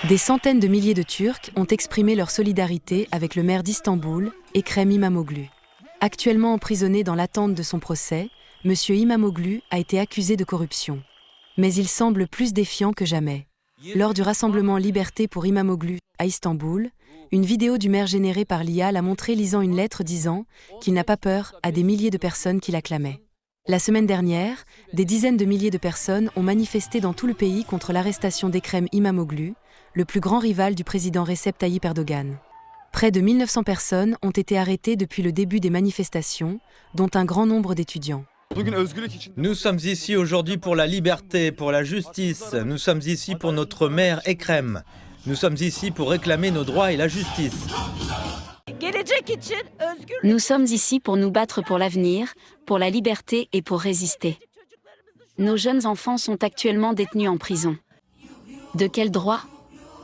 Des centaines de milliers de Turcs ont exprimé leur solidarité avec le maire d'Istanbul, Ekrem İmamoğlu. Actuellement emprisonné dans l'attente de son procès, M. İmamoğlu a été accusé de corruption. Mais il semble plus défiant que jamais. Lors du rassemblement Liberté pour İmamoğlu à Istanbul, une vidéo du maire générée par l'IA l'a montré lisant une lettre disant qu'il n'a pas peur à des milliers de personnes qui l'acclamaient. La semaine dernière, des dizaines de milliers de personnes ont manifesté dans tout le pays contre l'arrestation d'Ekrem İmamoğlu, le plus grand rival du président Recep Tayyip Erdogan. Près de 1900 personnes ont été arrêtées depuis le début des manifestations, dont un grand nombre d'étudiants. Nous sommes ici aujourd'hui pour la liberté, pour la justice. Nous sommes ici pour notre maire Ekrem. Nous sommes ici pour réclamer nos droits et la justice. Nous sommes ici pour nous battre pour l'avenir, pour la liberté et pour résister. Nos jeunes enfants sont actuellement détenus en prison. De quel droit ?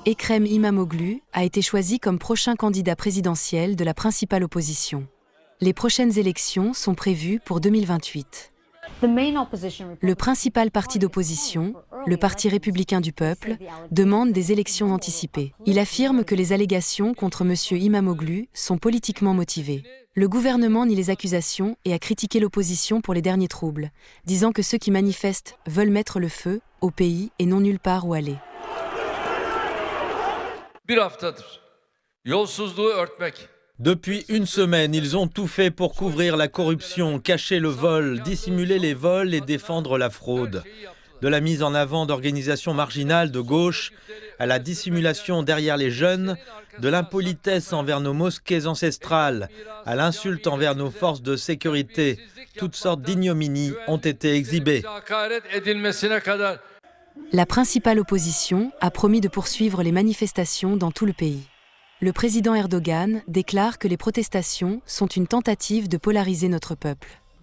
Ekrem İmamoğlu a été choisi comme prochain candidat présidentiel de la principale opposition. Les prochaines élections sont prévues pour 2028. Le principal parti d'opposition, le Parti républicain du peuple, demande des élections anticipées. Il affirme que les allégations contre M. İmamoğlu sont politiquement motivées. Le gouvernement nie les accusations et a critiqué l'opposition pour les derniers troubles, disant que ceux qui manifestent veulent mettre le feu au pays et n'ont nulle part où aller. Depuis une semaine, ils ont tout fait pour couvrir la corruption, cacher le vol, dissimuler les vols et défendre la fraude. De la mise en avant d'organisations marginales de gauche à la dissimulation derrière les jeunes, de l'impolitesse envers nos mosquées ancestrales, à l'insulte envers nos forces de sécurité, toutes sortes d'ignominies ont été exhibées. La principale opposition a promis de poursuivre les manifestations dans tout le pays. Le président Erdogan déclare que les protestations sont une tentative de polariser notre peuple.